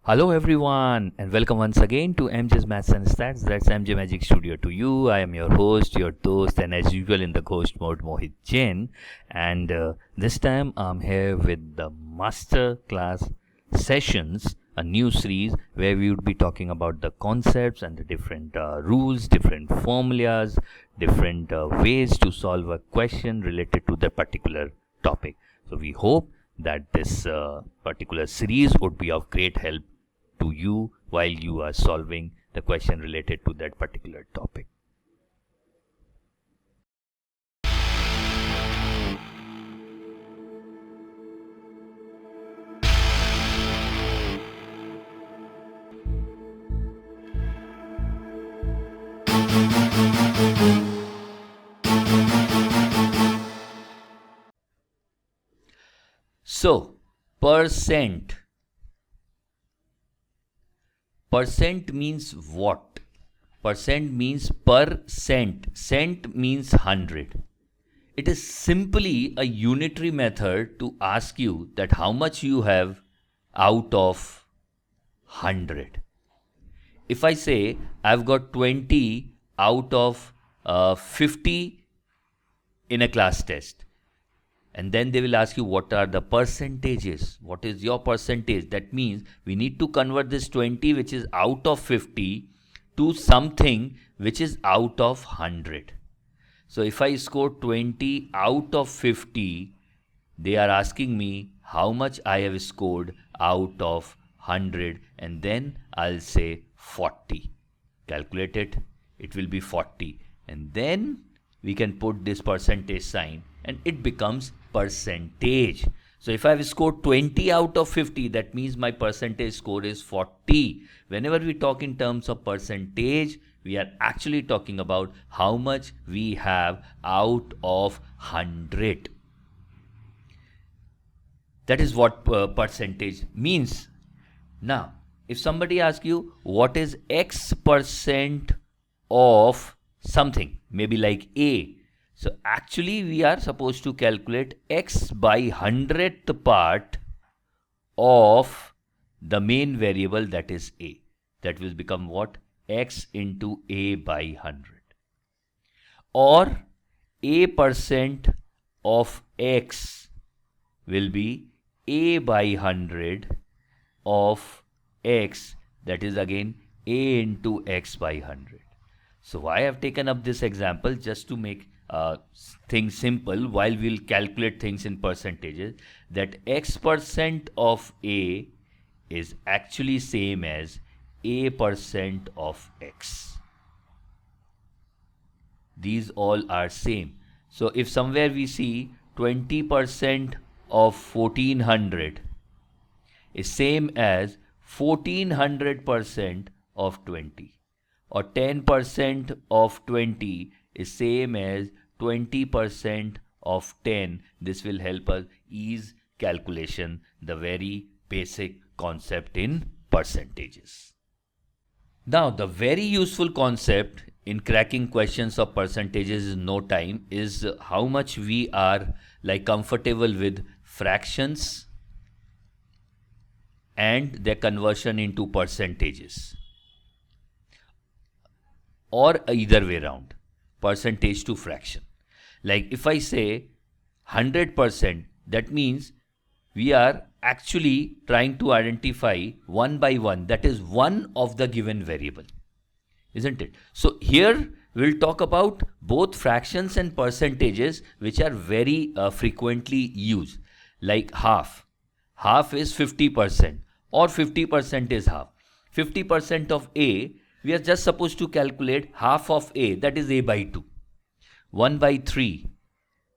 Hello everyone and welcome once again to MJ's Maths and Stats. That's MJ Magic Studio to you. I am your host, your host, and as usual in the ghost mode, Mohit Jain. And this time I'm here with the master class sessions, a new series where we would be talking about the concepts and the different rules, different formulas, different ways to solve a question related to the particular topic. So we hope that this particular series would be of great help to you while you are solving the question related to that particular topic. So, percent. Percent means what? Percent means per cent. Cent means 100. It is simply a unitary method to ask you that how much you have out of 100. If I say I've got 20 out of 50 in a class test, and then they will ask you what are the percentages, what is your percentage. That means we need to convert this 20 which is out of 50 to something which is out of 100. So if I score 20 out of 50, they are asking me how much I have scored out of 100, and then I'll say 40. Calculate it, it will be 40, and then we can put this percentage sign and it becomes percentage. So if I have scored 20 out of 50, that means my percentage score is 40. Whenever we talk in terms of percentage, we are actually talking about how much we have out of 100. That is what percentage means. Now, if somebody asks you what is X percent of something, maybe like A. So actually we are supposed to calculate X by 100th part of the main variable, that is A. That will become what? X into A by 100. Or A percent of X will be A by 100 of X, that is again A into X by 100. So why I have taken up this example? Just to make things simple while we'll calculate things in percentages, that X percent of A is actually same as A percent of X. These all are same. So if somewhere we see 20% of 1400 is same as 1400% of 20, or 10% of 20 is same as 20% of 10. This will help us ease calculation, the very basic concept in percentages. Now, the very useful concept in cracking questions of percentages in no time is how much we are comfortable with fractions and their conversion into percentages, or either way around, percentage to fraction. Like if I say 100%, that means we are actually trying to identify one by one, that is one of the given variable, isn't it? So here we'll talk about both fractions and percentages, which are very frequently used, like half. Half is 50%, or 50% is half. 50% of A, we are just supposed to calculate half of A, that is A by 2. 1 by 3,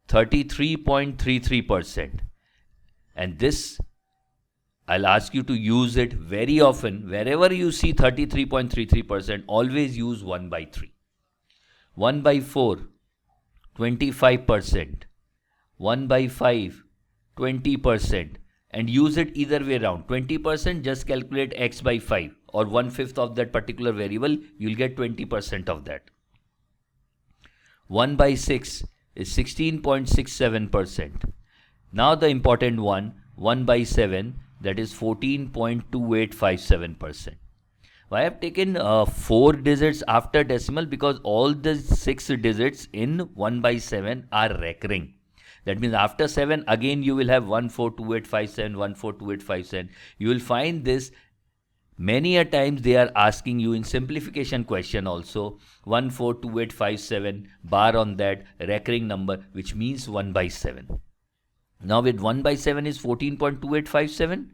33.33%. And this, I'll ask you to use it very often. Wherever you see 33.33%, always use 1 by 3. 1 by 4, 25%. 1 by 5, 20%. And use it either way around. 20%, just calculate X by 5, or 1/5 of that particular variable, you'll get 20% of that. 1 by 6 is 16.67%. Now the important one, 1 by 7, that is 14.2857%. Why I have taken 4 digits after decimal? Because all the 6 digits in 1 by 7 are recurring. That means after 7 again you will have 142857, 142857. You will find this many a times they are asking you in simplification question also 142857 bar on that recurring number, which means 1 by 7. Now with 1 by 7 is 14.2857,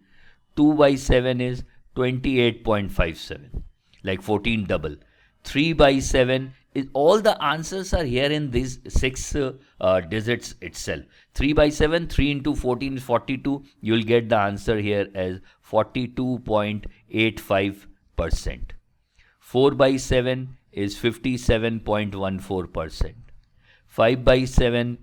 2 by 7 is 28.57, like 14 double. 3 by 7 is, all the answers are here in these 6 digits itself. 3 by 7, 3 into 14 is 42. You will get the answer here as 42.85%. 4 by 7 is 57.14%. 5 by 7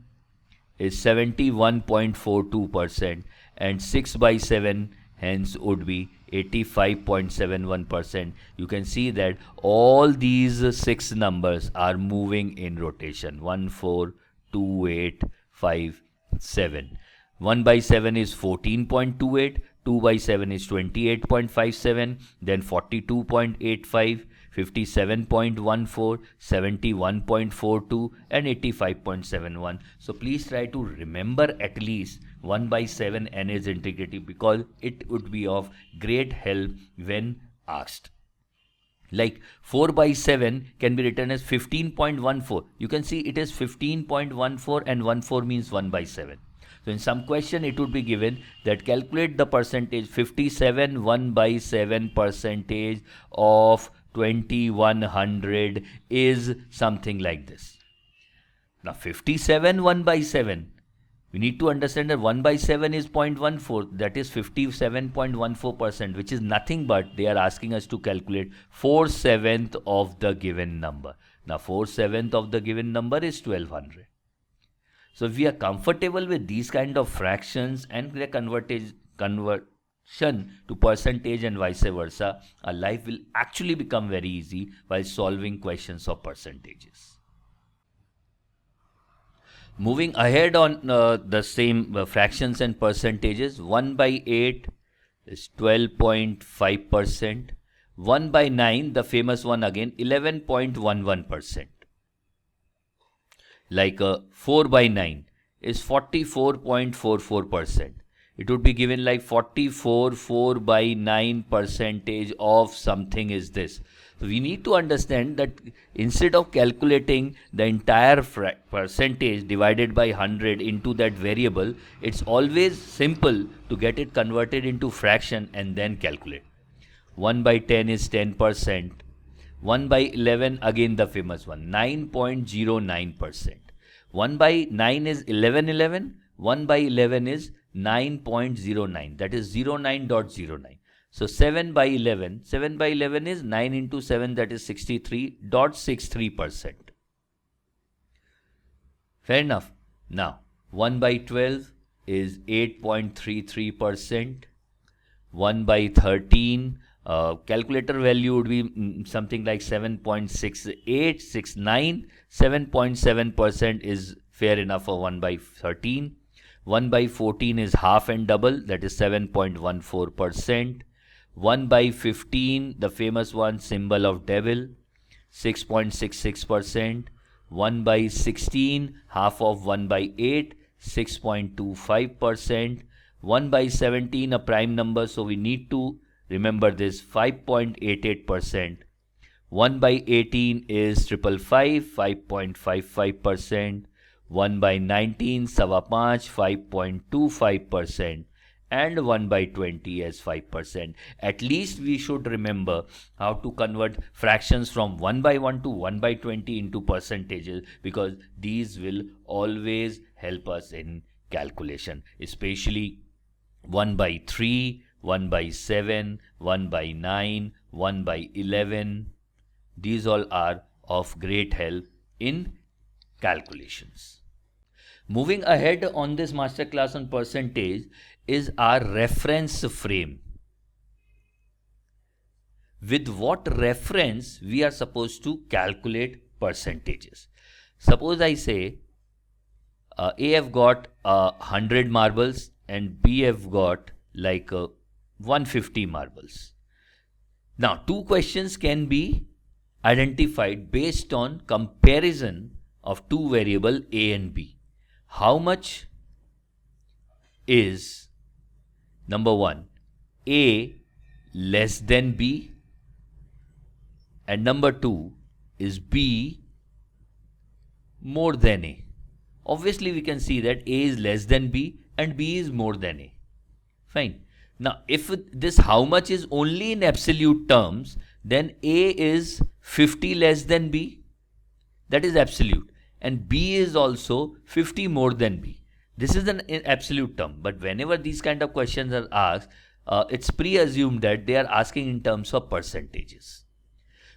is 71.42%, and 6 by 7 hence would be 85.71%. You can see that all these 6 numbers are moving in rotation. 1, 4, 2, 8, 5, 7. 1 by 7 is 14.28, 2 by 7 is 28.57, then 42.85, 57.14, 71.42 and 85.71. So please try to remember at least 1 by 7 n is integrity, because it would be of great help when asked. Like 4 by 7 can be written as 15.14. You can see it is 15.14 and 14 means 1 by 7. So in some question it would be given that calculate the percentage 57 1 by 7 percentage of 2100 is something like this. Now 57 1 by 7, we need to understand that 1 by 7 is 0.14, that is 57.14%, which is nothing but they are asking us to calculate 4/7 of the given number. Now 4/7 of the given number is 1200. So if we are comfortable with these kind of fractions and their conversion to percentage and vice versa, our life will actually become very easy while solving questions of percentages. Moving ahead on the same fractions and percentages, 1 by 8 is 12.5%. 1 by 9, the famous one again, 11.11%. Like 4 by 9 is 44.44%. It would be given like 4 by 9 percentage of something is this. So we need to understand that instead of calculating the entire percentage divided by 100 into that variable, it's always simple to get it converted into fraction and then calculate. 1 by 10 is 10%. 1 by 11, again the famous one, 9.09%. 1 by 9 is 1111. 1 by 11 is 9.09. That is 09.09. So 7 by 11. 7 by 11 is 9 into 7, that is 63.63%. Fair enough. Now 1 by 12 is 8.33%. 1 by 13, calculator value would be something like 7.6869. 7.7% is fair enough for 1 by 13. 1 by 14 is half and double, that is 7.14%. 1 by 15, the famous one, symbol of devil, 6.66%. 1 by 16, half of 1 by 8, 6.25%. 1 by 17, a prime number, so we need to remember this, 5.88%. 1 by 18 is 555, 5.55%. 1 by 19, 5.5, 5.25%. And 1 by 20 as 5%. At least we should remember how to convert fractions from 1 by 1 to 1 by 20 into percentages, because these will always help us in calculation, especially 1 by 3, 1 by 7, 1 by 9, 1 by 11. These all are of great help in calculations. Moving ahead on this masterclass on percentage is our reference frame. With what reference we are supposed to calculate percentages? Suppose I say A have got 100 marbles and B have got like 150 marbles. Now, two questions can be identified based on comparison of two variables A and B. How much is, number one, A less than B, and number two, is B more than A? Obviously, we can see that A is less than B and B is more than A. Fine. Now, if this how much is only in absolute terms, then A is 50 less than B. That is absolute. And B is also 50 more than B. This is an absolute term. But whenever these kind of questions are asked, it's pre-assumed that they are asking in terms of percentages.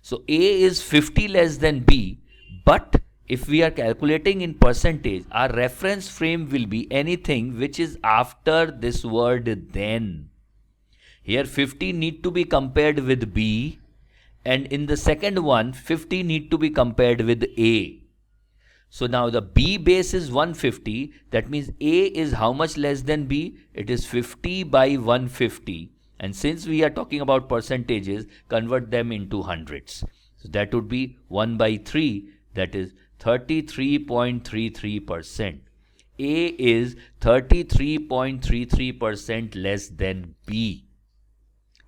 So A is 50 less than B, but if we are calculating in percentage, our reference frame will be anything which is after this word then. Here 50 need to be compared with B, and in the second one 50 need to be compared with A. So now the B base is 150, that means A is how much less than B? It is 50 by 150, and since we are talking about percentages, convert them into hundreds. So that would be 1 by 3, that is 33.33%. A is 33.33% less than B.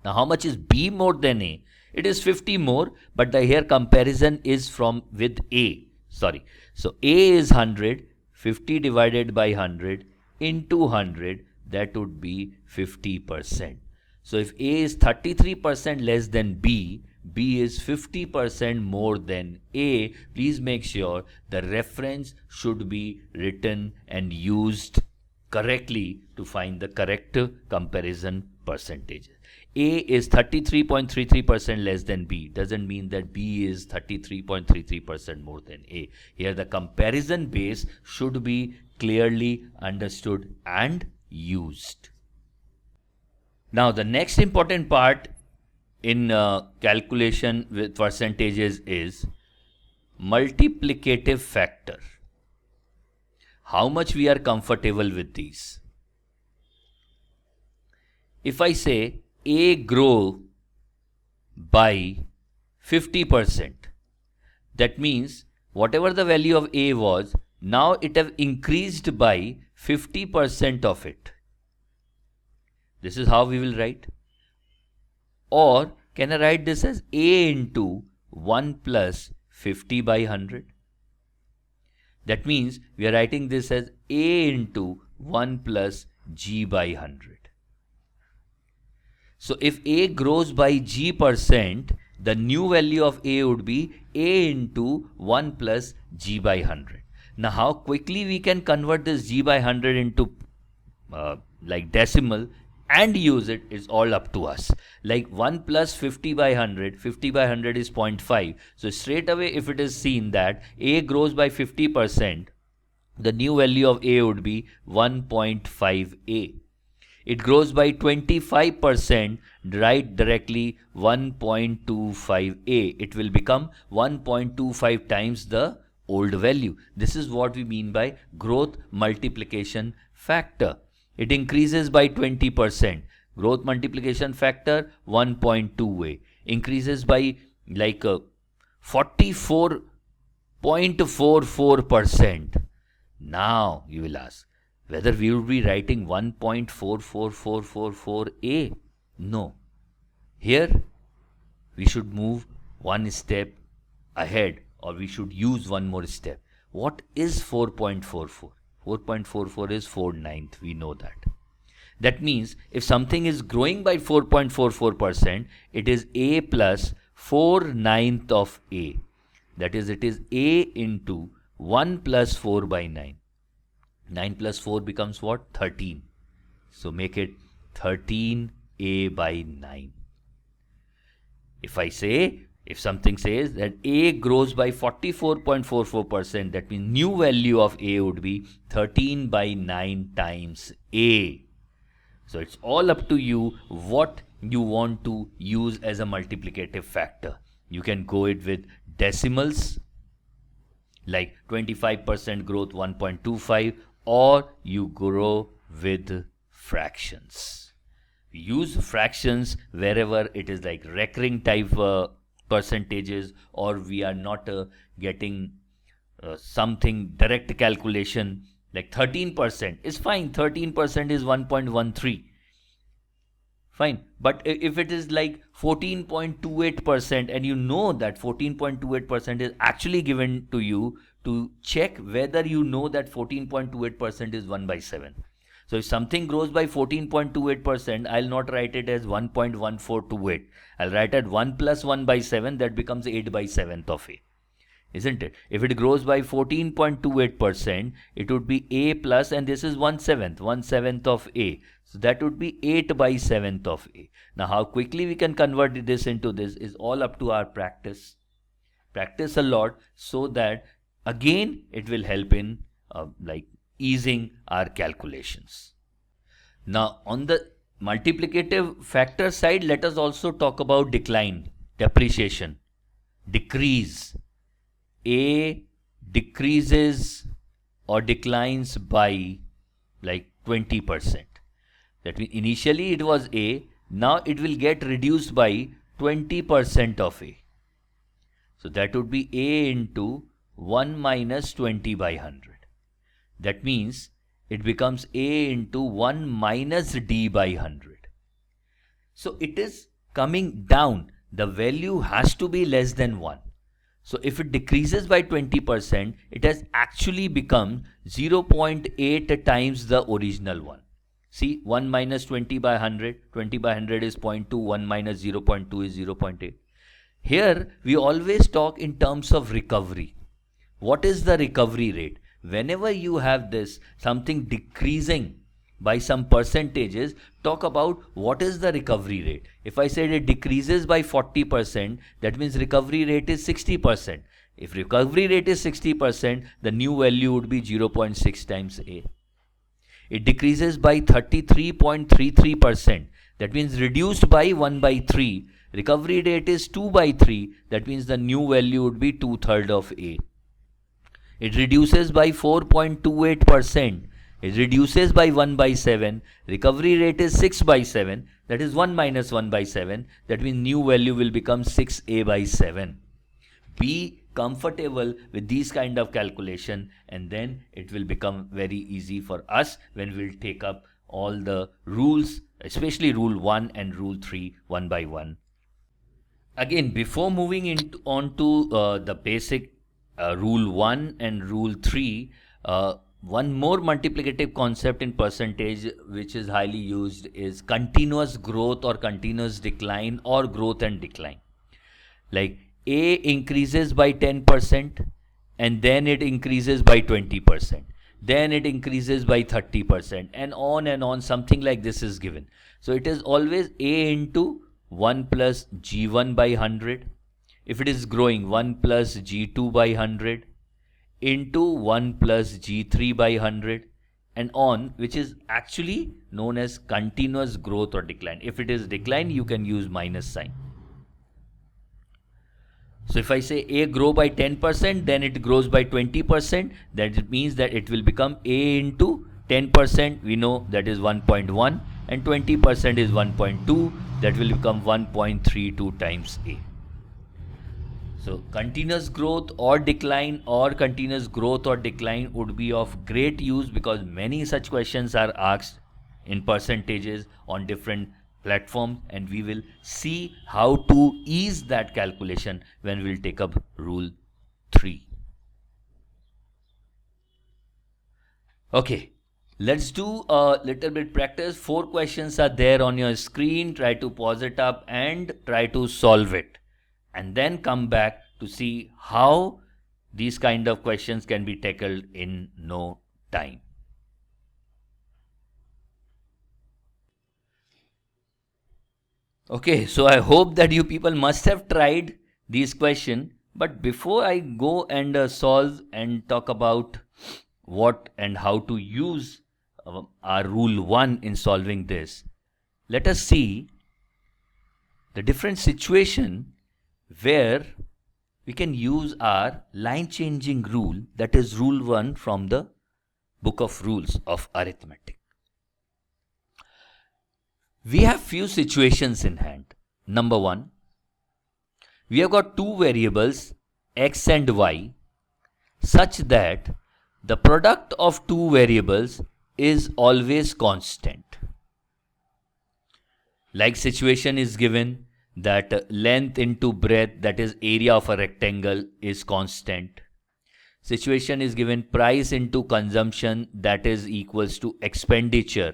Now, how much is B more than A? It is 50 more, but the here comparison is from with A. Sorry. So, A is 100, 50 divided by 100 into 100, that would be 50%. So, if A is 33% less than B, B is 50% more than A. Please make sure the reference should be written and used correctly to find the correct comparison percentages. A is 33.33% less than B. Doesn't mean that B is 33.33% more than A. Here the comparison base should be clearly understood and used. Now the next important part in calculation with percentages is multiplicative factor. How much we are comfortable with these? If I say A grow by 50%, that means whatever the value of A was, now it have increased by 50% of it. This is how we will write. Or can I write this as A into 1 plus 50 by 100? That means we are writing this as A into 1 plus G by 100. So if A grows by G percent, the new value of A would be A into 1 plus G by 100. Now how quickly we can convert this G by 100 into like decimal and use it is all up to us. Like 1 plus 50 by 100, 50 by 100 is 0.5. So straight away if it is seen that A grows by 50%, the new value of A would be 1.5A. It grows by 25%, write directly 1.25A. It will become 1.25 times the old value. This is what we mean by growth multiplication factor. It increases by 20%. Growth multiplication factor 1.2A. Increases by like 44.44%. Now you will ask whether we would be writing 1.44444A. No. Here we should move one step ahead, or we should use one more step. What is 4.44? 4.44 is 4/9. We know that. That means if something is growing by 4.44%, it is A plus 4/9 of A. That is, it is A into 1 plus 4 by 9. 9 plus 4 becomes what? 13. So make it 13A by 9. If something says that A grows by 44.44%, that means new value of A would be 13 by 9 times A. So it's all up to you what you want to use as a multiplicative factor. You can go it with decimals, like 25% growth 1.25, or you grow with fractions. We use fractions wherever it is like recurring type percentages, or we are not getting something direct calculation. Like 13% is fine. 13% is 1.13. Fine. But if it is like 14.28% and you know that 14.28% is actually given to you, to check whether you know that 14.28% is 1 by 7. So if something grows by 14.28%, I'll not write it as 1.1428. I'll write it 1 plus 1 by 7, that becomes 8 by 7th of A. Isn't it? If it grows by 14.28%, it would be A plus, and this is 1/7 of A. So that would be 8 by 7th of A. Now, how quickly we can convert this into this is all up to our practice. Practice a lot, so that again it will help in like easing our calculations. Now, on the multiplicative factor side, let us also talk about decline, depreciation, decrease. A decreases or declines by like 20%. That means initially it was A, now it will get reduced by 20% of A. So that would be A into 1 minus 20 by 100. That means it becomes A into 1 minus D by 100. So it is coming down. The value has to be less than 1. So if it decreases by 20%, it has actually become 0.8 times the original one. See, 1 minus 20 by 100, 20 by 100 is 0.2, 1 minus 0.2 is 0.8. Here, we always talk in terms of recovery. What is the recovery rate? Whenever you have this, something decreasing by some percentages, talk about what is the recovery rate. If I said it decreases by 40%, that means recovery rate is 60%. If recovery rate is 60%, the new value would be 0.6 times A. It decreases by 33.33%. That means reduced by 1 by 3. Recovery rate is 2 by 3. That means the new value would be 2/3 of A. It reduces by 4.28%. It reduces by 1 by 7. Recovery rate is 6 by 7. That is 1 minus 1 by 7. That means new value will become 6A by 7. Be comfortable with these kind of calculation, and then it will become very easy for us when we'll take up all the rules, especially rule 1 and rule 3 one by one. Again, before moving on to the basic rule 1 and rule 3, one more multiplicative concept in percentage which is highly used is continuous growth or continuous decline, or growth and decline. Like A increases by 10% and then it increases by 20%. Then it increases by 30% and on, something like this is given. So it is always A into 1 plus G1 by 100. If it is growing, 1 plus G2 by 100 into 1 plus G3 by 100 and on, which is actually known as continuous growth or decline. If it is decline, you can use minus sign. So if I say A grow by 10%, then it grows by 20%. That means that it will become A into 10. We know that is 1.1, and 20% is 1.2. That will become 1.32 times A. So continuous growth or decline, or continuous growth or decline would be of great use, because many such questions are asked in percentages on different platforms, and we will see how to ease that calculation when we'll take up rule 3. Okay, let's do a little bit practice. 4 questions are there on your screen. Try to pause it up and try to solve it, and then come back to see how these kind of questions can be tackled in no time. Okay, so I hope that you people must have tried these questions. But before I go and solve and talk about what and how to use our rule 1 in solving this, let us see the different situation where we can use our line changing rule, that is rule 1 from the book of rules of arithmetic. We have few situations in hand. Number one, we have got two variables x and y such that the product of two variables is always constant. Like situation is given that length into breadth, that is area of a rectangle, is constant. Situation is given price into consumption, that is equals to expenditure,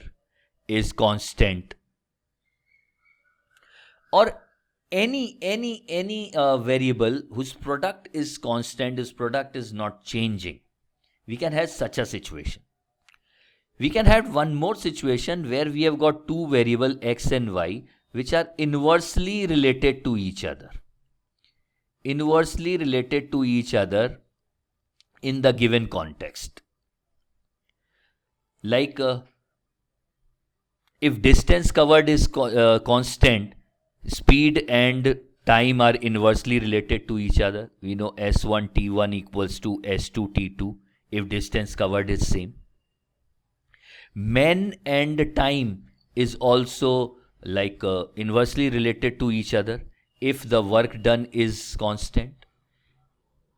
is constant. Or any variable whose product is constant, whose product is not changing. We can have such a situation. We can have one more situation where we have got two variable x and y which are inversely related to each other. Inversely related to each other in the given context. Like if distance covered is constant, speed and time are inversely related to each other. We know S1 T1 equals to S2 T2 if distance covered is same. Men and time is also like inversely related to each other if the work done is constant.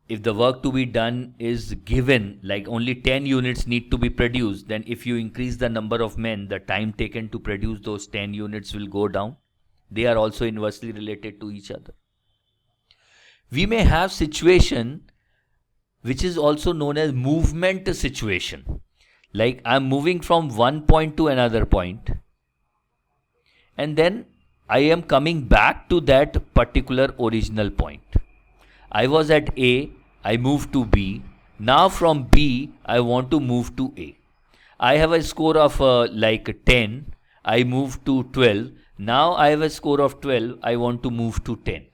If the work to be done is given, like only 10 units need to be produced, then if you increase the number of men, the time taken to produce those 10 units will go down. They are also inversely related to each other. We may have situation which is also known as movement situation. Like I'm moving from one point to another point, and then I am coming back to that particular original point. I was at A, I moved to B. Now from B, I want to move to A. I have a score of like 10. I move to 12. Now I have a score of 12. I want to move to 10.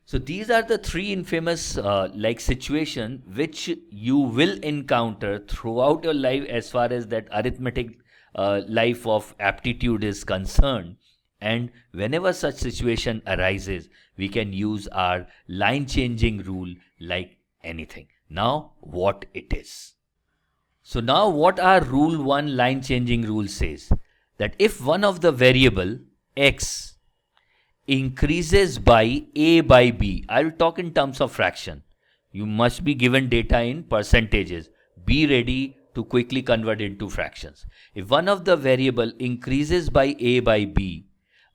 So these are the three infamous like situation which you will encounter throughout your life as far as that arithmetic life of aptitude is concerned. And whenever such situation arises, we can use our line changing rule like anything. Now what it is? So now what our rule 1 line changing rule says, that if one of the variable x increases by a by b, I will talk in terms of fraction. You must be given data in percentages. Be ready to quickly convert into fractions. If one of the variable increases by a by b,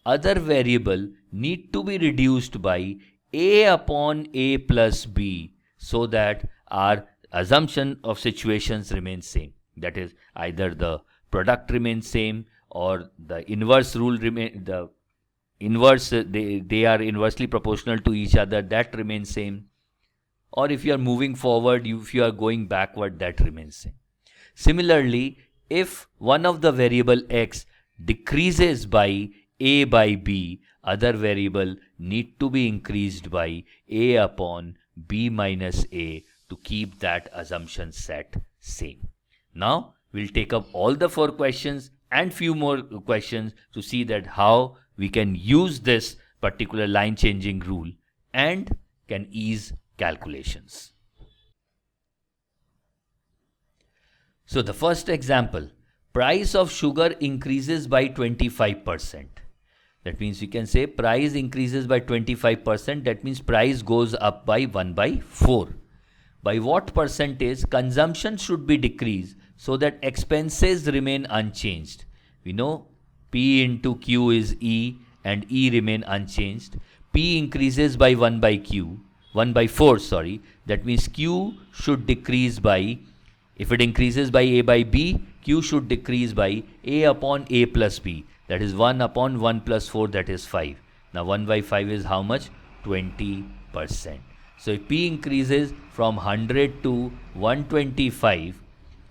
other variable need to be reduced by a upon a plus b so that our assumption of situations remains same. That is, either the product remains same or the inverse rule remain, the inverse, they are inversely proportional to each other, that remains same. Or if you are moving forward, if you are going backward, that remains same. Similarly, if one of the variable x decreases by a by b, other variable need to be increased by a upon b minus a to keep that assumption set same. Now we'll take up all the 4 questions and few more questions to see that how we can use this particular line changing rule and can ease calculations. So the first example, price of sugar increases by 25%. That means we can say price increases by 25%. That means price goes up by 1 by 4. By what percentage consumption should be decreased so that expenses remain unchanged? We know P into Q is E and E remain unchanged. P increases by 1 by 4, that means Q should decrease by, if it increases by A by B, Q should decrease by A upon A plus B. That is 1 upon 1 plus 4, that is 5. Now 1 by 5 is how much? 20%. So if P increases from 100 to 125,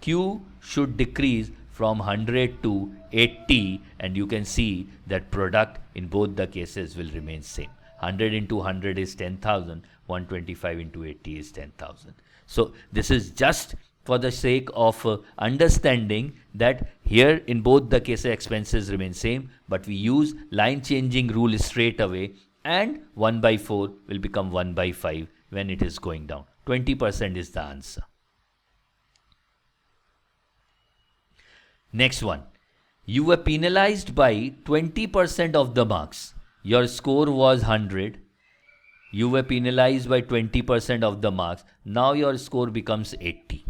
Q should decrease from 100 to 80, and you can see that product in both the cases will remain same. 100 into 100 is 10,000, 125 into 80 is 10,000. So this is just for the sake of understanding that here in both the cases expenses remain same, but we use line changing rule straight away, and 1 by 4 will become 1 by 5 when it is going down. 20% is the answer. Next one. You were penalized by 20% of the marks. Your score was 100. You were penalized by 20% of the marks. Now your score becomes 80.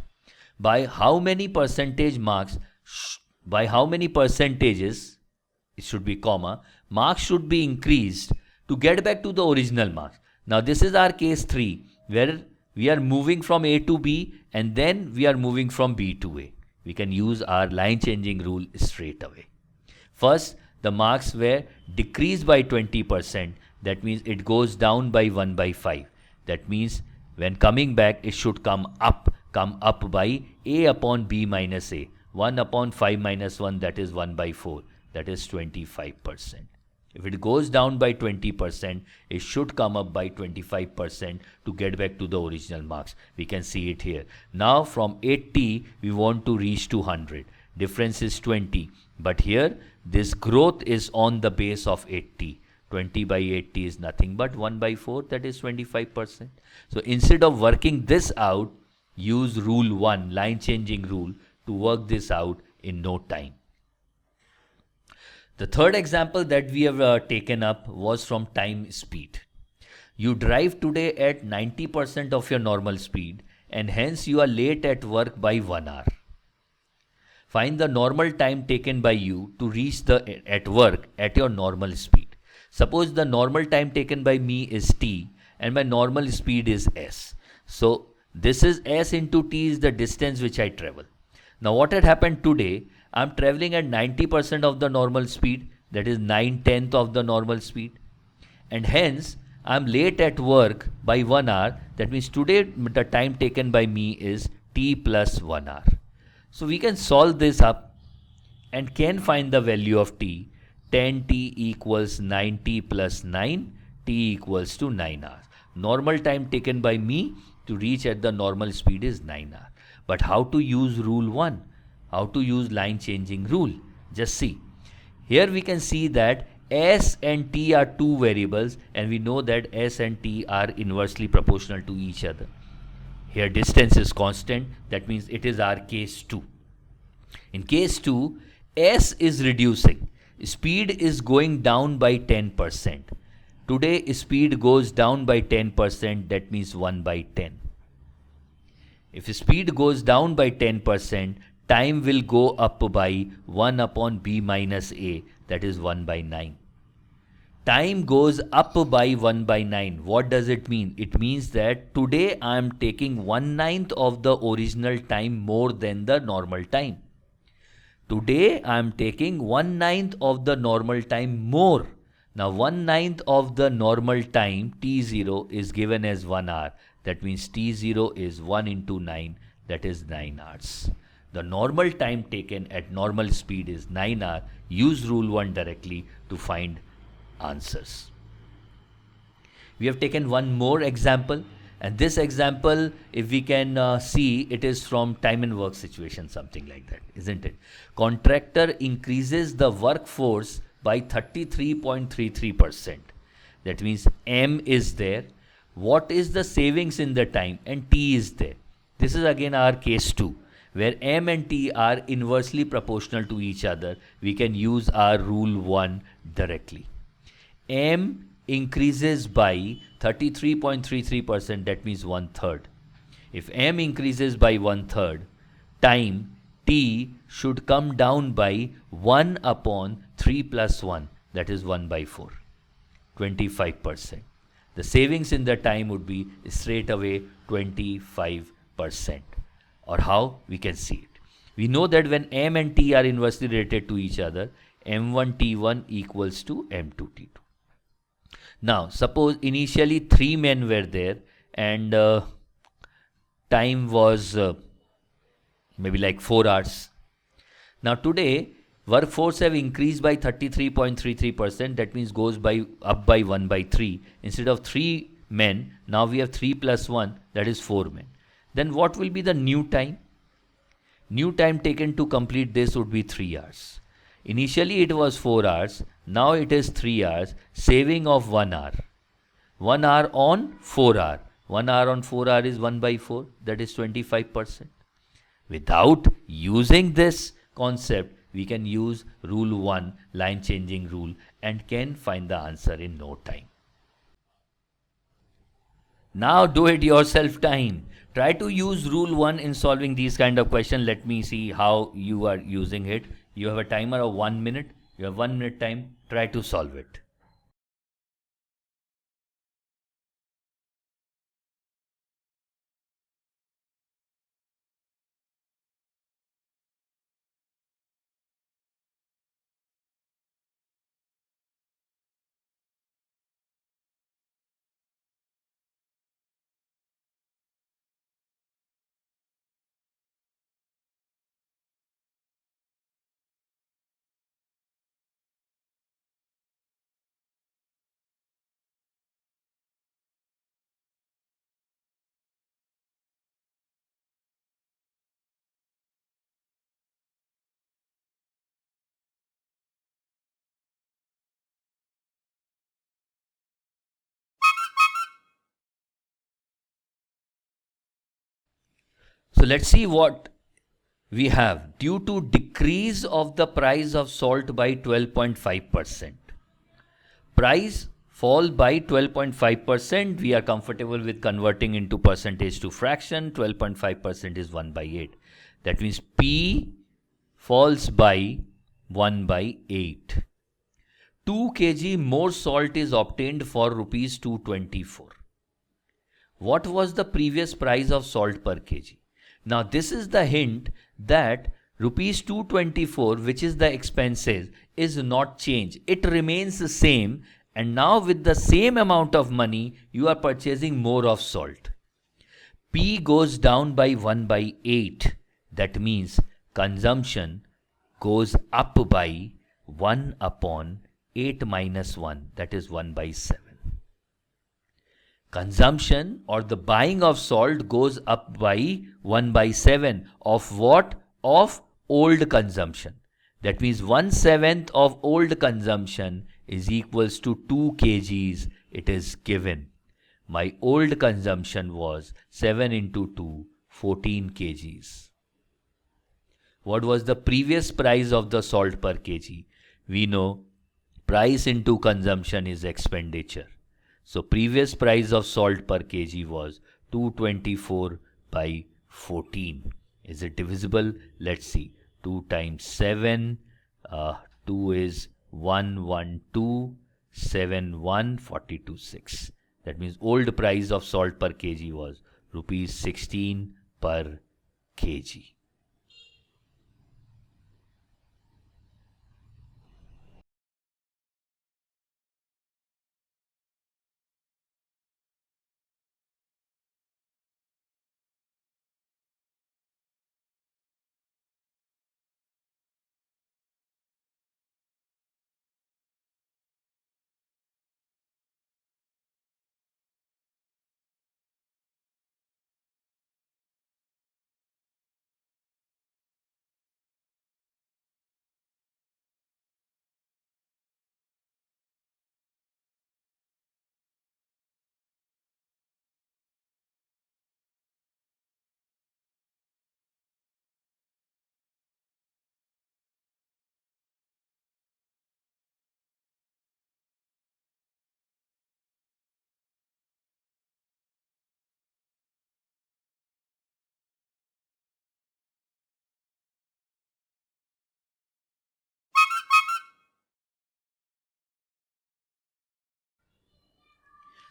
By how many percentage marks, by how many percentages, it should be comma, marks should be increased to get back to the original marks. Now this is our case 3, where we are moving from A to B and then we are moving from B to A. We can use our line changing rule straight away. First, the marks were decreased by 20%. That means it goes down by 1 by 5. That means when coming back, it should come up by A upon B minus A. 1 upon 5 minus 1, that is 1 by 4. That is 25%. If it goes down by 20%, it should come up by 25% to get back to the original marks. We can see it here. Now from 80, we want to reach to 100. Difference is 20. But here, this growth is on the base of 80. 20 by 80 is nothing but 1 by 4, that is 25%. So instead of working this out, use rule 1, line changing rule, to work this out in no time. The third example that we have taken up was from time speed. You drive today at 90% of your normal speed and hence you are late at work by 1 hour. Find the normal time taken by you to reach at work at your normal speed. Suppose the normal time taken by me is t and my normal speed is s. So this is s into t is the distance which I travel. Now what had happened today, I'm traveling at 90% of the normal speed, that is 9/10 of the normal speed. And hence, I'm late at work by 1 hour. That means today the time taken by me is t plus 1 hour. So we can solve this up and can find the value of t. 10t equals 90 plus 9, t equals to 9 hours. Normal time taken by me to reach at the normal speed is 9 hours. But how to use rule 1? How to use line changing rule? Just see. Here we can see that s and t are two variables and we know that s and t are inversely proportional to each other. Here distance is constant, that means it is our case 2. In case 2, s is reducing. Speed is going down by 10%. Today speed goes down by 10%, that means 1 by 10. If speed goes down by 10%, time will go up by 1 upon b minus a, that is 1 by 9. Time goes up by 1 by 9. What does it mean? It means that today I am taking 1/9 of the original time more than the normal time. Today I am taking 1/9 of the normal time more. Now 1/9 of the normal time, t0, is given as 1 hour. That means t0 is 1 into 9, that is 9 hours. The normal time taken at normal speed is 9 hours. Use rule 1 directly to find answers. We have taken one more example, and this example, if we can see, it is from time and work situation, something like that, isn't it? Contractor increases the workforce by 33.33%. That means M is there. What is the savings in the time? And T is there. This is again our case 2, where M and T are inversely proportional to each other. We can use our rule 1 directly. M increases by 33.33%, that means 1/3. If M increases by 1/3, time T should come down by 1 upon 3 plus 1, that is 1 by 4, 25%. The savings in the time would be straight away 25%. Or how? We can see it. We know that when M and T are inversely related to each other, M1 T1 equals to M2 T2. Now, suppose initially 3 men were there and time was maybe like 4 hours. Now today, workforce have increased by 33.33%. That means goes up by 1 by 3. Instead of 3 men, now we have 3 plus 1, that is 4 men. Then what will be the new time? New time taken to complete this would be 3 hours. Initially it was 4 hours, now it is 3 hours, saving of 1 hour. 1 hour on 4 hour. 1 hour on 4 hour is 1 by 4, that is 25%. Without using this concept, we can use rule 1, line changing rule, and can find the answer in no time. Now do it yourself time. Try to use rule 1 in solving these kind of questions. Let me see how you are using it. You have a timer of 1 minute. You have 1 minute time. Try to solve it. So let's see what we have. Due to decrease of the price of salt by 12.5%. Price fall by 12.5%. We are comfortable with converting into percentage to fraction. 12.5% is 1 by 8. That means P falls by 1 by 8. 2 kg more salt is obtained for rupees 224. What was the previous price of salt per kg? Now this is the hint that rupees 224, which is the expenses, is not changed. It remains the same, and now with the same amount of money you are purchasing more of salt. P goes down by 1 by 8. That means consumption goes up by 1 upon 8 minus 1, that is 1 by 7. Consumption or the buying of salt goes up by 1 by 7 of what? Of old consumption. That means 1/7 of old consumption is equals to 2 kgs. It is given. My old consumption was 7 into 2, 14 kgs. What was the previous price of the salt per kg? We know price into consumption is expenditure. So previous price of salt per kg was 224 by 14. Is it divisible? Let's see. 2 times 7. 2 is 112. 7 1 42 6. That means old price of salt per kg was rupees 16 per kg.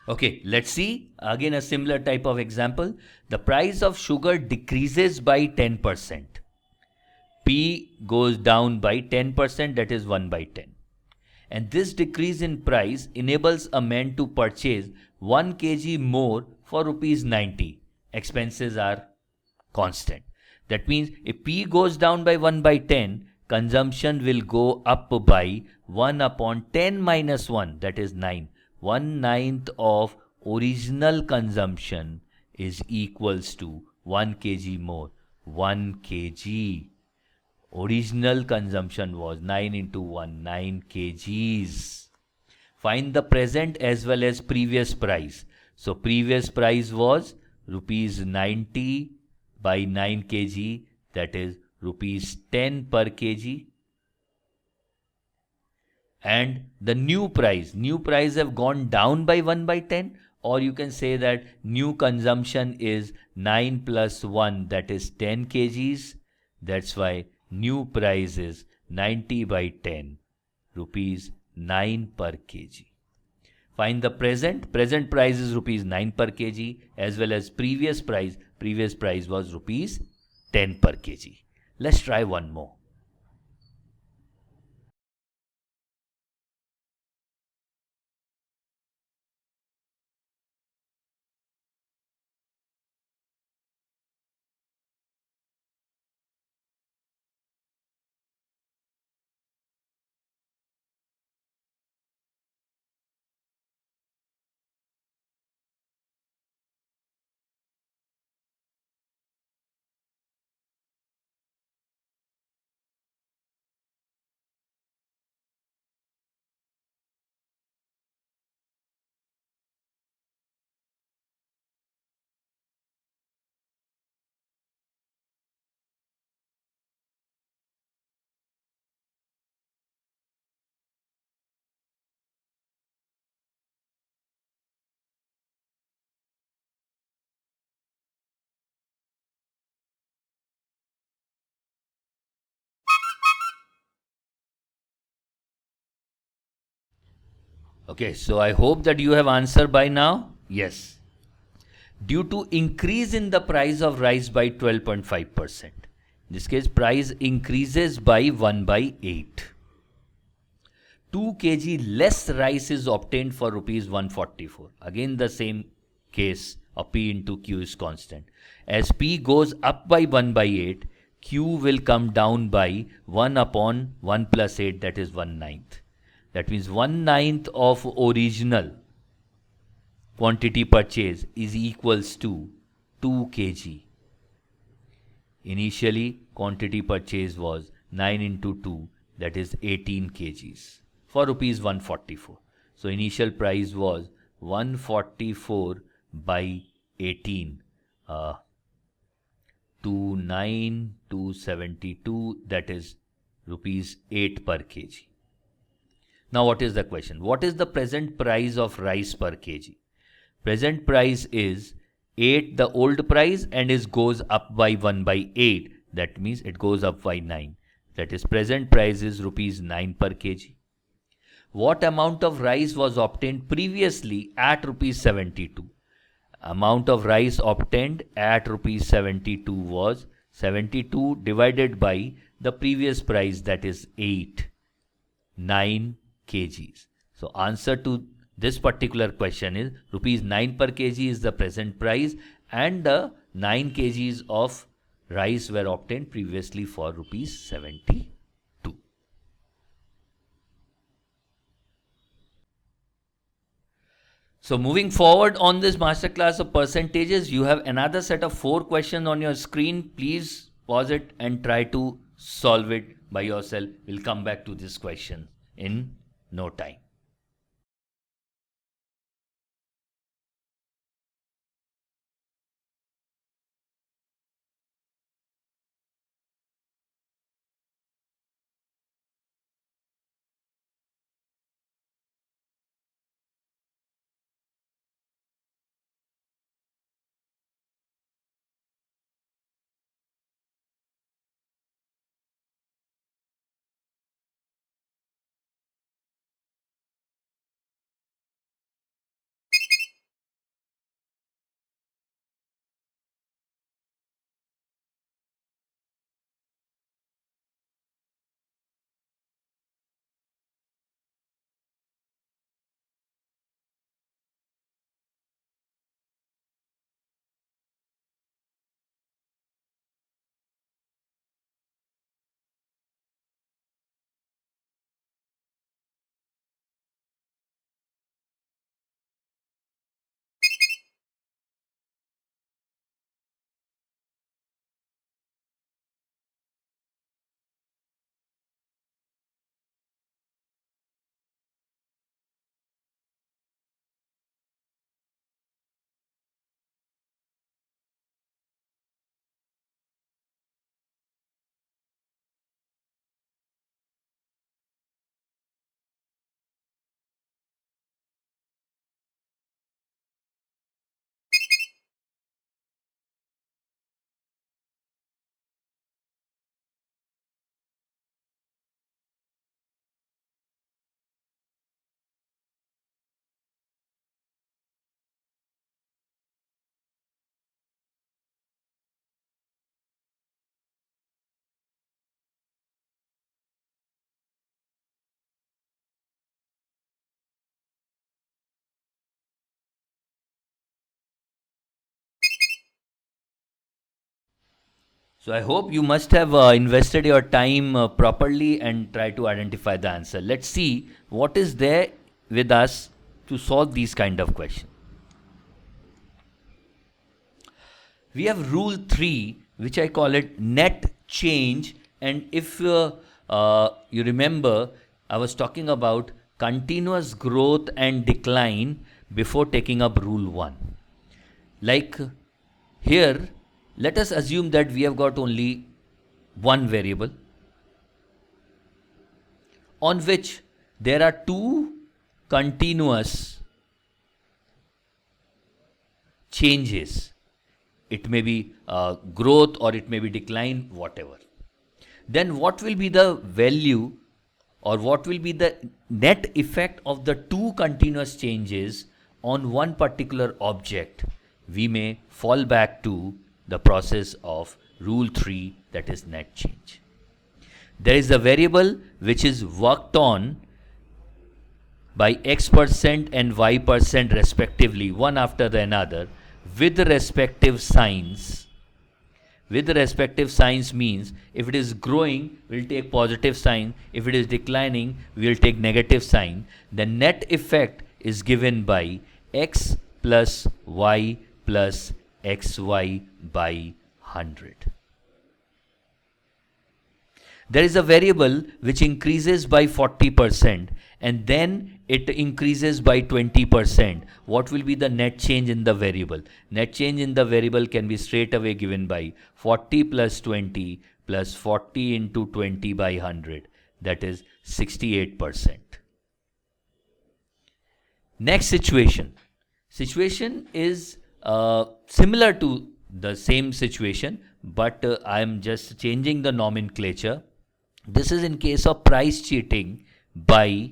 Okay, let's see again a similar type of example. The price of sugar decreases by 10%. P goes down by 10%, that is 1 by 10. And this decrease in price enables a man to purchase 1 kg more for rupees 90. Expenses are constant. That means if P goes down by 1 by 10, consumption will go up by 1 upon 10 minus 1, that is 9. 1/9 of original consumption is equals to 1 kg more. 1 kg. Original consumption was 9 into 1, 9 kgs. Find the present as well as previous price. So previous price was rupees 90 by 9 kg, that is rupees 10 per kg. and the new price have gone down by 1 by 10, or you can say that new consumption is 9 plus 1, that is 10 kgs. That's why new price is 90 by 10, rupees 9 per kg. Find the present price is rupees 9 per kg, as well as previous price was rupees 10 per kg. Let's try one more. Okay, so I hope that you have answered by now. Yes. Due to increase in the price of rice by 12.5%. In this case, price increases by 1 by 8. 2 kg less rice is obtained for rupees 144. Again the same case of P into Q is constant. As P goes up by 1 by 8, Q will come down by 1 upon 1 plus 8, that is 1/9. That means 1/9 of original quantity purchase is equals to 2 kg. Initially, quantity purchase was 9 into 2, that is 18 kgs for rupees 144. So initial price was 144 by 18, uh, 29272, that is rupees 8 per kg. Now what is the question? What is the present price of rice per kg? Present price is 8, the old price, and it goes up by 1 by 8. That means it goes up by 9. That is present price is rupees 9 per kg. What amount of rice was obtained previously at rupees 72? Amount of rice obtained at rupees 72 was 72 divided by the previous price, that is 8, 9 kgs. So answer to this particular question is rupees 9 per kg is the present price, and the 9 kgs of rice were obtained previously for rupees 72. So moving forward on this masterclass of percentages, you have another set of 4 questions on your screen. Please pause it and try to solve it by yourself. We'll come back to this question in no time. So I hope you must have invested your time properly and try to identify the answer. Let's see what is there with us to solve these kind of questions. We have rule 3, which I call it net change. And if you remember, I was talking about continuous growth and decline before taking up rule 1. Like here, let us assume that we have got only one variable on which there are two continuous changes. It may be growth or it may be decline, whatever. Then what will be the value or what will be the net effect of the two continuous changes on one particular object? We may fall back to the process of rule 3, that is net change. There is a variable which is worked on by X% and Y% respectively, one after the another, with the respective signs. With the respective signs means if it is growing, we'll take positive sign. If it is declining, we'll take negative sign. The net effect is given by X plus Y plus XY by 100. There is a variable which increases by 40% and then it increases by 20%. What will be the net change in the variable? Net change in the variable can be straight away given by 40 plus 20 plus 40 into 20 by 100. That is 68%. Next situation. Situation is similar to the same situation, but I am just changing the nomenclature. This is in case of price cheating by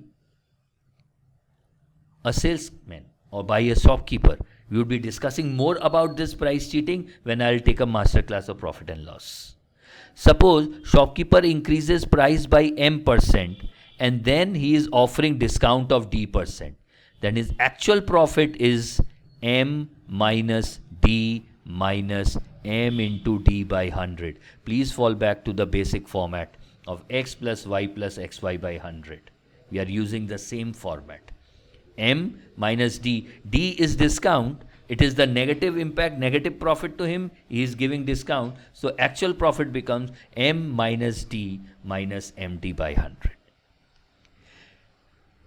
a salesman or by a shopkeeper. We would be discussing more about this price cheating when I will take a masterclass of profit and loss. Suppose shopkeeper increases price by M% and then he is offering discount of D%. Then his actual profit is M minus D minus M into D by 100. Please fall back to the basic format of X plus Y plus XY by 100. We are using the same format. M minus D. D is discount. It is the negative impact, negative profit to him. He is giving discount. So actual profit becomes M minus D minus MD by 100.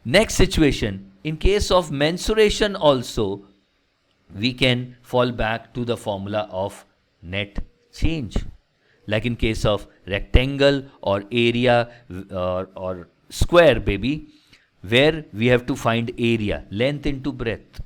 Next situation. In case of mensuration also, we can fall back to the formula of net change. Like in case of rectangle or area or square, baby, where we have to find area, length into breadth.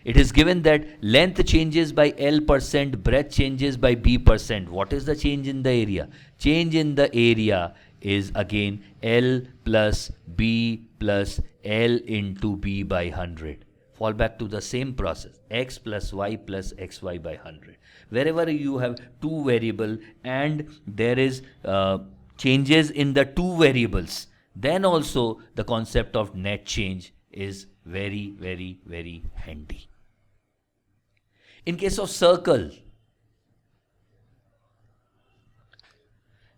It is given that length changes by L%, breadth changes by B%. What is the change in the area? Change in the area is again L plus B plus L into B by 100. Fall back to the same process, X plus Y plus XY by 100. Wherever you have two variables and there is changes in the two variables, then also the concept of net change is very, very, very handy. In case of circle,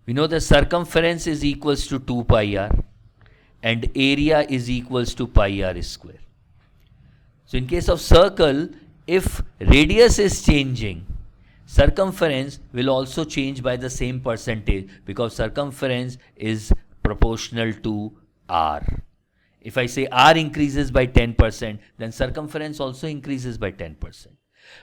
we know the circumference is equals to 2 pi r and area is equals to pi r square. So in case of circle, if radius is changing, circumference will also change by the same percentage because circumference is proportional to r. If I say r increases by 10%, then circumference also increases by 10%.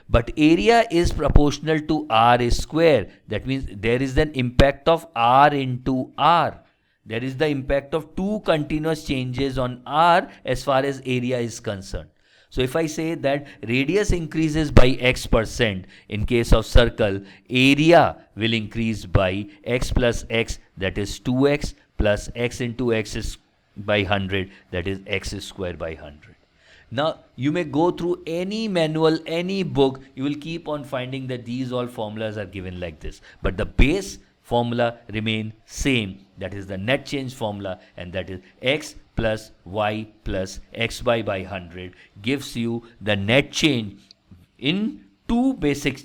But area is proportional to r square. That means there is an impact of r into r. There is the impact of two continuous changes on r as far as area is concerned. So if I say that radius increases by X% in case of circle, area will increase by X plus X, that is 2X, plus X into X is by 100, that is X square by 100. Now, you may go through any manual, any book, you will keep on finding that these all formulas are given like this. But the base formula remain same, that is the net change formula, and that is X plus Y plus XY by 100 gives you the net change in two basic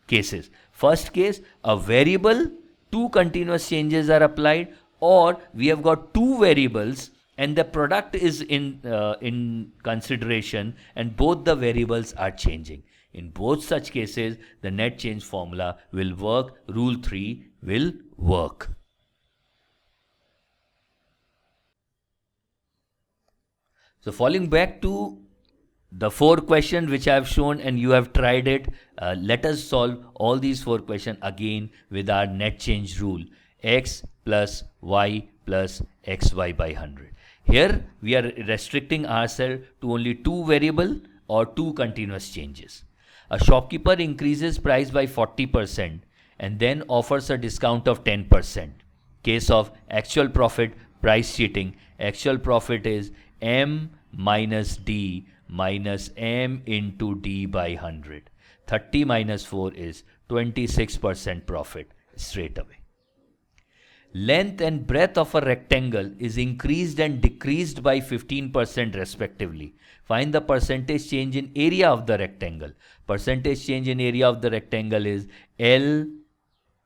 cases. First case, a variable, two continuous changes are applied, or we have got two variables and the product is in consideration and both the variables are changing. In both such cases, the net change formula will work, rule 3 will work. So falling back to the 4 questions which I have shown and you have tried it, let us solve all these 4 questions again with our net change rule, x plus y plus xy by 100. Here we are restricting ourselves to only 2 variable or 2 continuous changes. A shopkeeper increases price by 40% and then offers a discount of 10%. Case of actual profit, price cheating. Actual profit is m minus d minus m into d by 100. 30 minus 4 is 26% profit straight away. Length and breadth of a rectangle is increased and decreased by 15% respectively. Find the percentage change in area of the rectangle. Percentage change in area of the rectangle is L.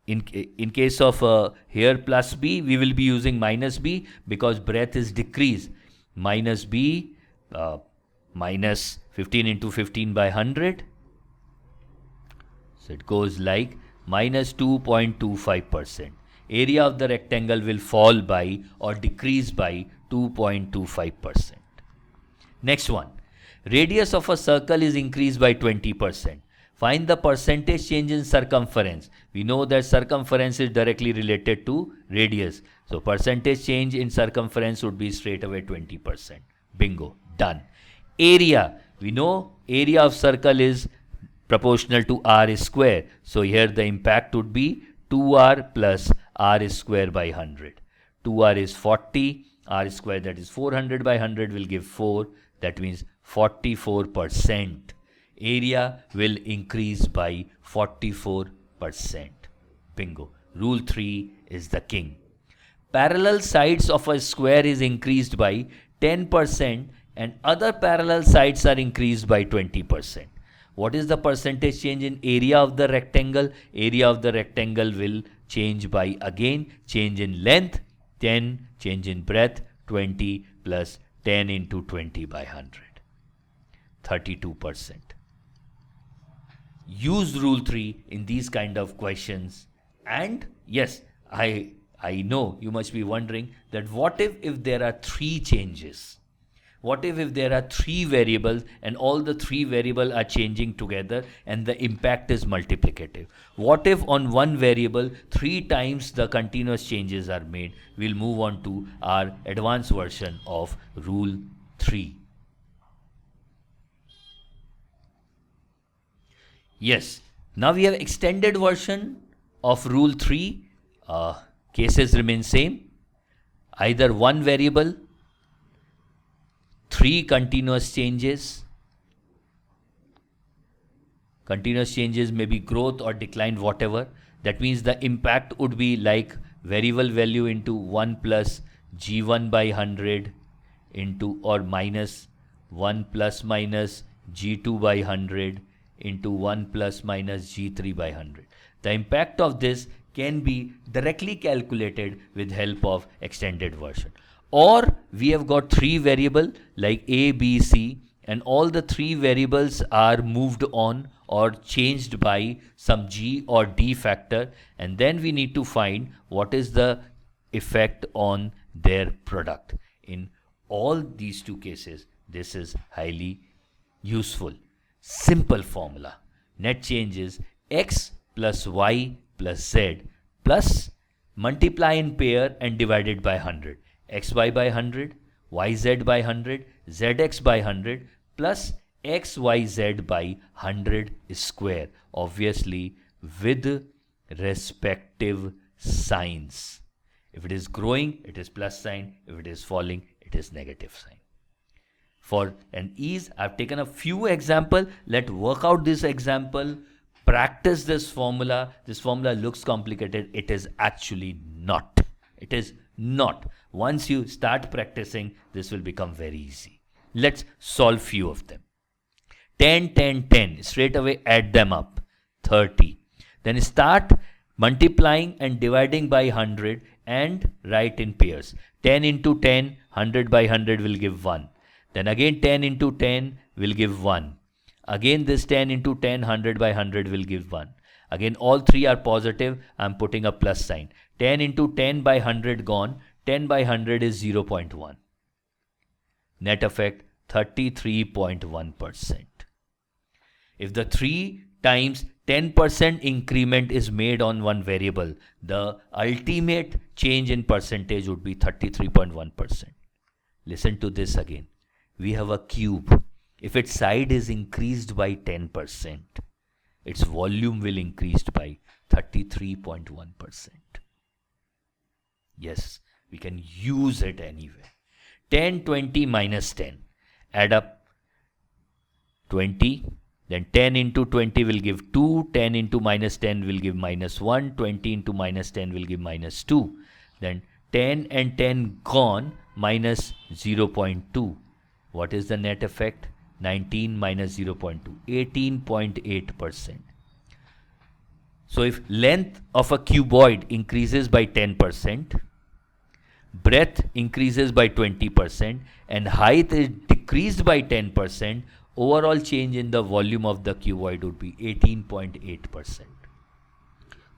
In case of here plus b, we will be using minus b because breadth is decreased. Minus b minus 15 into 15 by 100. So it goes like minus 2.25%. Area of the rectangle will fall by or decrease by 2.25%. Next one. Radius of a circle is increased by 20%. Find the percentage change in circumference. We know that circumference is directly related to radius. So percentage change in circumference would be straight away 20%. Bingo. Done. Area. We know area of circle is proportional to r square. So here the impact would be 2r plus r square by 100. 2r is 40. R square, that is 400 by 100, will give 4. That means 44%. Area will increase by 44%. Bingo. Rule 3 is the king. Parallel sides of a square is increased by 10% and other parallel sides are increased by 20%. What is the percentage change in area of the rectangle? Area of the rectangle will change by, again, change in length 10, change in breadth 20 plus 10 into 20 by 100. 32%. Use rule 3 in these kind of questions. And yes, I know you must be wondering that what if there are 3 changes? What if there are 3 variables and all the 3 variables are changing together and the impact is multiplicative? What if on one variable 3 times the continuous changes are made? We'll move on to our advanced version of rule 3. Yes, now we have extended version of rule 3. Cases remain same. Either one variable, 3 continuous changes. Continuous changes may be growth or decline, whatever. That means the impact would be like variable value into 1 plus g1 by 100 into or minus 1 plus minus g2 by 100 into 1 plus minus g3 by 100. The impact of this can be directly calculated with help of extended version. Or we have got 3 variables like a, b, c, and all the 3 variables are moved on or changed by some g or d factor, and then we need to find what is the effect on their product. In all these 2 cases, this is highly useful. Simple formula. Net change is x plus y plus z plus multiply in pair and divided by 100. xy by 100, yz by 100, zx by 100 plus xyz by 100 square. Obviously with respective signs. If it is growing, it is plus sign. If it is falling, it is negative sign. For an ease, I've taken a few examples. Let's work out this example. Practice this formula. This formula looks complicated. It is actually not. It is not. Once you start practicing, this will become very easy. Let's solve few of them. 10, 10, 10. Straight away add them up. 30. Then start multiplying and dividing by 100 and write in pairs. 10 into 10, 100 by 100 will give 1. Then again 10 into 10 will give 1. Again this 10 into 10, 100 by 100 will give 1. Again all three are positive, I am putting a plus sign. 10 into 10 by 100 gone, 10 by 100 is 0.1. Net effect 33.1%. If the 3 times 10% increment is made on one variable, the ultimate change in percentage would be 33.1%. Listen to this again. We have a cube. If its side is increased by 10%, its volume will increase by 33.1%. Yes, we can use it anywhere. 10, 20 minus 10. Add up 20. Then 10 into 20 will give 2. 10 into minus 10 will give minus 1. 20 into minus 10 will give minus 2. Then 10 and 10 gone, minus 0.2. What is the net effect? 19 minus 0.2. 18.8%. So if length of a cuboid increases by 10%, breadth increases by 20%, and height is decreased by 10%, overall change in the volume of the cuboid would be 18.8%.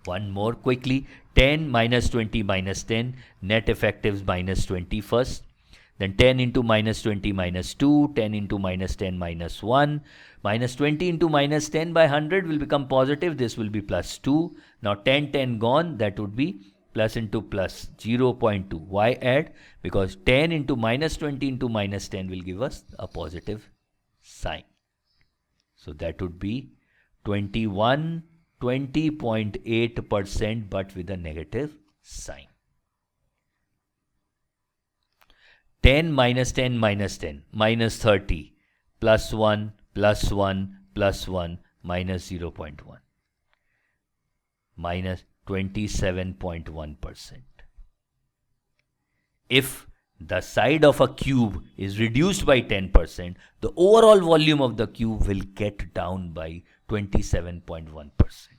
One more quickly. 10 minus 20 minus 10, net effect is minus 20 first. Then 10 into minus 20 minus 2, 10 into minus 10 minus 1. Minus 20 into minus 10 by 100 will become positive. This will be plus 2. Now 10, 10 gone. That would be plus into plus 0.2. Why add? Because 10 into minus 20 into minus 10 will give us a positive sign. So that would be 20.8% but with a negative sign. 10 minus 10 minus 10 minus 30 plus 1 plus 1 plus 1 minus 0.1 minus 27.1%. If the side of a cube is reduced by 10%, the overall volume of the cube will get down by 27.1%.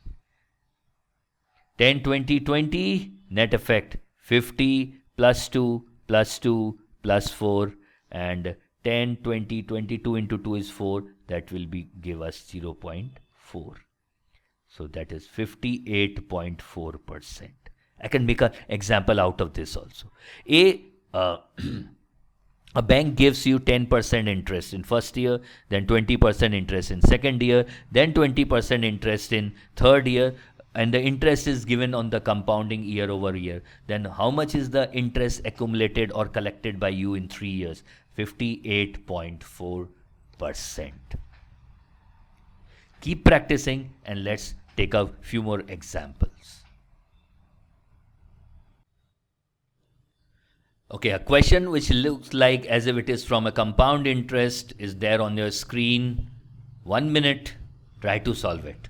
10, 20, 20, net effect 50 plus 2 plus 2 plus 4, and 10, 20, 22 into 2 is 4. That will give us 0.4. So that is 58.4%. I can make an example out of this also. A bank gives you 10% interest in first year, then 20% interest in second year, then 20% interest in third year, and the interest is given on the compounding year over year. Then how much is the interest accumulated or collected by you in 3 years? 58.4%. Keep practicing and let's take a few more examples. Okay, a question which looks like as if it is from a compound interest is there on your screen. 1 minute, try to solve it.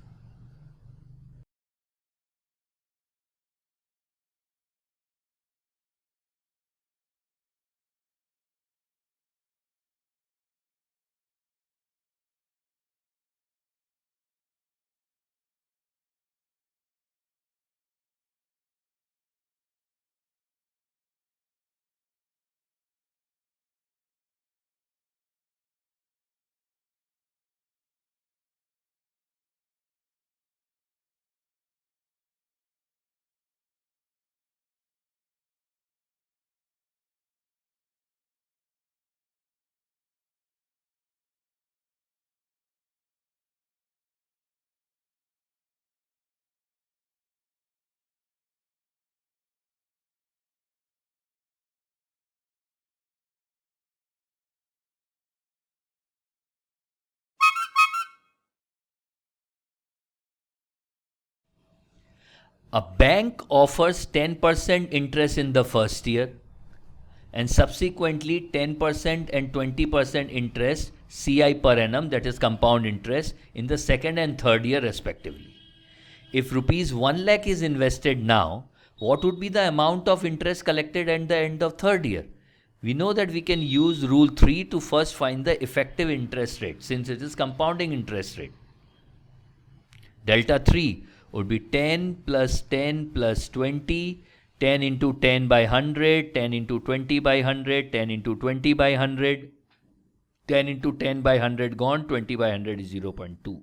A bank offers 10% interest in the first year and subsequently 10% and 20% interest CI per annum, that is compound interest, in the second and third year respectively. If rupees 1 lakh is invested now, what would be the amount of interest collected at the end of third year? We know that we can use rule 3 to first find the effective interest rate since it is compounding interest rate. Delta 3. would be 10 plus 10 plus 20, 10 into 10 by 100, 10 into 20 by 100, 10 into 20 by 100, 10 into 10 by 100 gone, 20 by 100 is 0.2.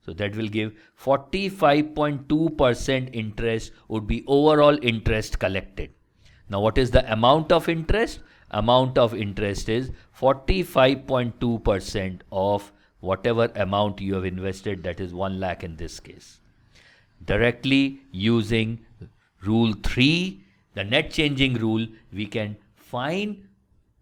So that will give 45.2% interest would be overall interest collected. Now what is the amount of interest? Amount of interest is 45.2% of whatever amount you have invested, that is 1 lakh in this case. Directly using rule 3, the net changing rule, we can find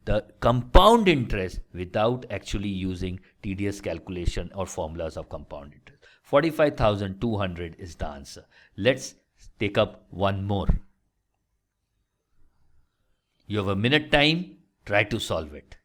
the compound interest without actually using tedious calculation or formulas of compound interest. 45,200 is the answer. Let's take up one more. You have a minute time, try to solve it.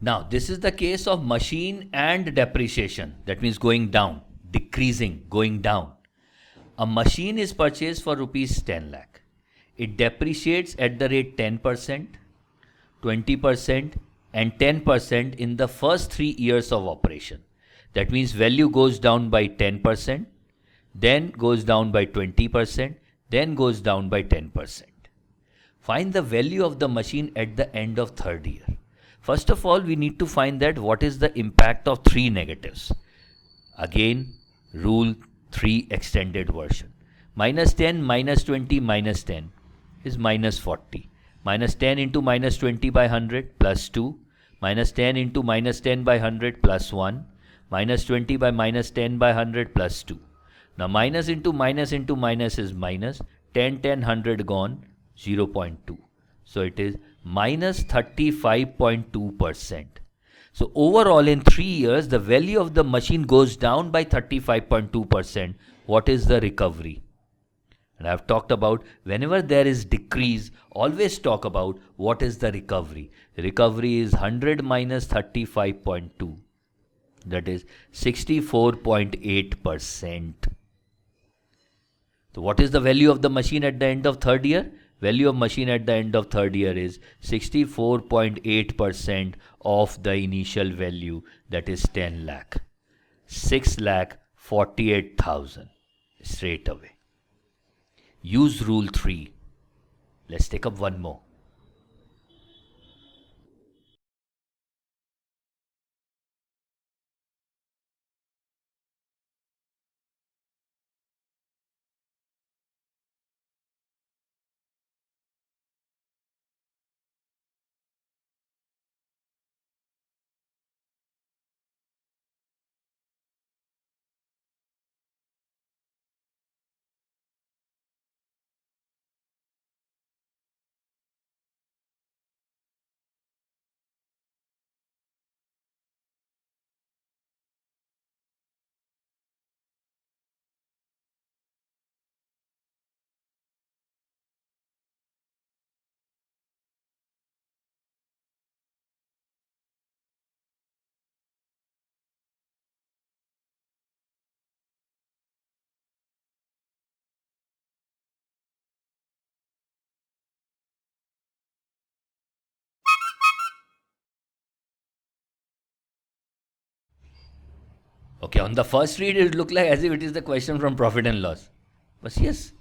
Now, this is the case of machine and depreciation. That means going down, decreasing, going down. A machine is purchased for rupees 10 lakh. It depreciates at the rate 10%, 20% and 10% in the first 3 years of operation. That means value goes down by 10%, then goes down by 20%, then goes down by 10%. Find the value of the machine at the end of third year. First of all, we need to find that what is the impact of 3 negatives. Again, rule 3 extended version. Minus 10, minus 20, minus 10 is minus 40. Minus 10 into minus 20 by 100 plus 2. Minus 10 into minus 10 by 100 plus 1. Minus 20 by minus 10 by 100 plus 2. Now minus into minus is minus. 10, 10, 100 gone, 0.2. So it is minus 35.2%. So overall in 3 years, the value of the machine goes down by 35.2%. What is the recovery? And I have talked about whenever there is decrease, always talk about what is the recovery. Recovery is 100 minus 35.2. That is 64.8%. So what is the value of the machine at the end of third year? Value of machine at the end of third year is 64.8% of the initial value, that is 10 lakh. 6,48,000 straight away. Use rule 3. Let's take up one more. Okay, on the first read, it looked like as if it is the question from profit and loss. But yes,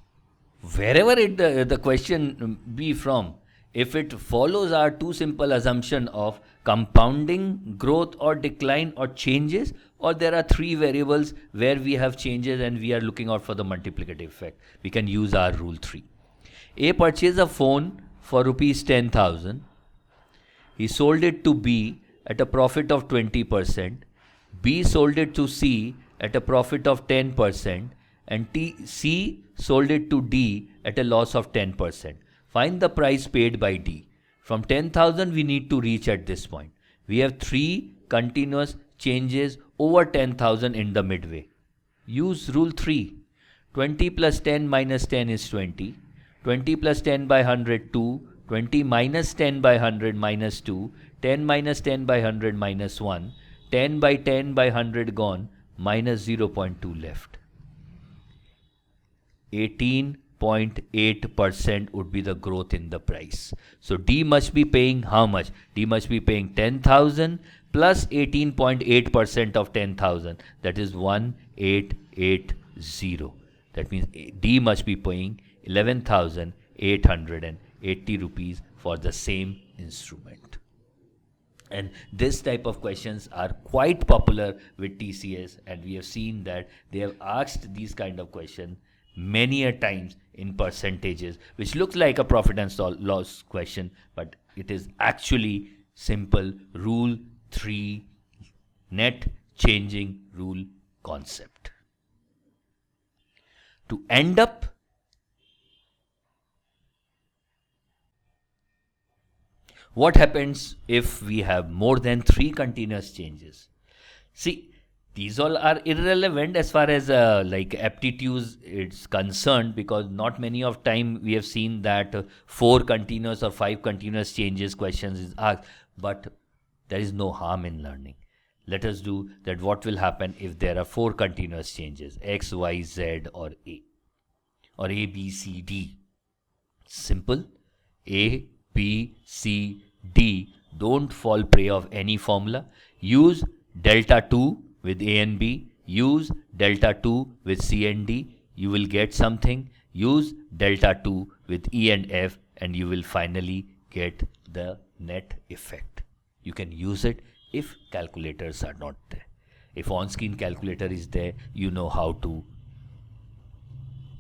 wherever the question be from, if it follows our too simple assumption of compounding, growth or decline or changes, or there are three variables where we have changes and we are looking out for the multiplicative effect. We can use our rule 3. A purchased a phone for rupees 10,000. He sold it to B at a profit of 20%. B sold it to C at a profit of 10%. And C sold it to D at a loss of 10%. Find the price paid by D. From 10,000 we need to reach at this point. We have 3 continuous changes over 10,000 in the midway. Use rule 3. 20 plus 10 minus 10 is 20. 20 plus 10 by 100, 2. 20 minus 10 by 100 minus 2. 10 minus 10 by 100 minus 1. 10 by 10 by 100 gone, minus 0.2 left. 18.8% would be the growth in the price. So D must be paying how much? D must be paying 10,000 plus 18.8% of 10,000. That is 1880. That means D must be paying 11,880 rupees for the same instrument. And this type of questions are quite popular with TCS, and we have seen that they have asked these kind of questions many a times in percentages, which looks like a profit and loss question, but it is actually simple rule 3 net changing rule concept. To end up, what happens if we have more than 3 continuous changes? See, these all are irrelevant as far as like aptitudes it's concerned, because not many of time we have seen that 4 continuous or 5 continuous changes questions is asked, but there is no harm in learning. Let us do that. What will happen if there are 4 continuous changes, X, Y, Z or A, or A, B, C, D? Simple. A, B, C, D. Don't fall prey of any formula. Use delta 2 with A and B. Use delta 2 with C and D. You will get something. Use delta 2 with E and F, and you will finally get the net effect. You can use it if calculators are not there. If on-screen calculator is there, you know how to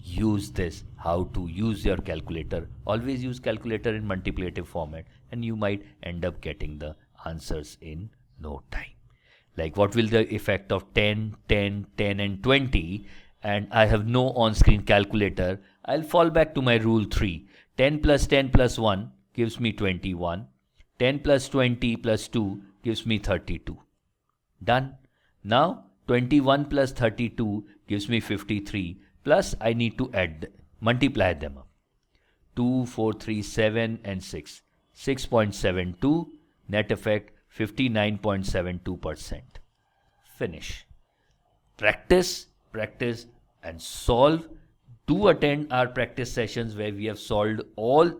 use this, how to use your calculator. Always use calculator in multiplicative format, and you might end up getting the answers in no time. Like, what will the effect of 10, 10, 10 and 20, and I have no on-screen calculator, I'll fall back to my rule 3. 10 plus 10 plus 1 gives me 21. 10 plus 20 plus 2 gives me 32. Done. Now 21 plus 32 gives me 53. Plus I need to multiply them up. 2, 4, 3, 7 and 6. 6.72. Net effect 59.72%. Finish. Practice, practice and solve. Do attend our practice sessions where we have solved all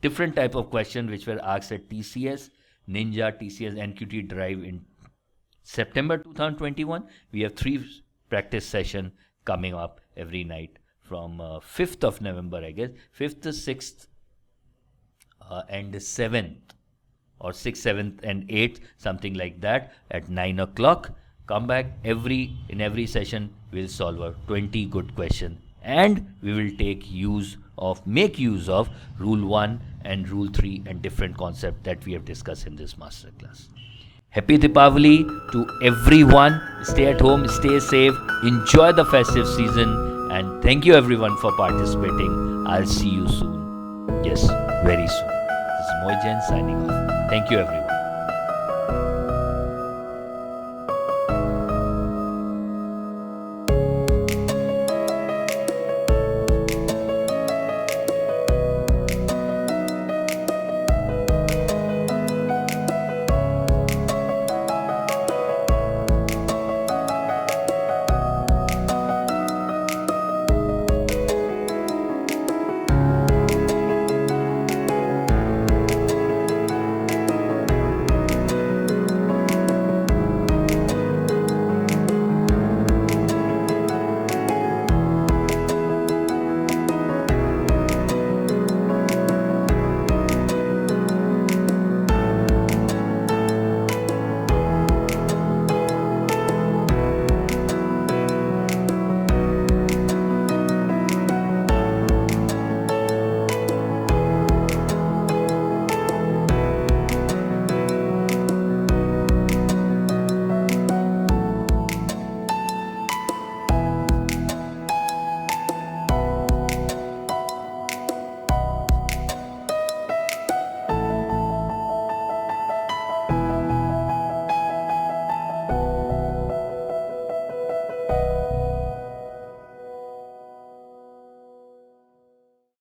different type of questions which were asked at TCS, Ninja, TCS NQT Drive in September 2021. We have 3 practice sessions coming up every night from 5th of November, I guess, 5th, 6th and 7th, or 6th, 7th and 8th, something like that, at 9 o'clock. Come back. In every session we'll solve 20 good questions, and we will make use of rule 1 and rule 3 and different concepts that we have discussed in this masterclass. Happy Deepavali to everyone. Stay at home, stay safe, enjoy the festive season, and thank you everyone for participating. I'll see you soon. Yes, very soon. This is Mohit Jain signing off. Thank you everyone.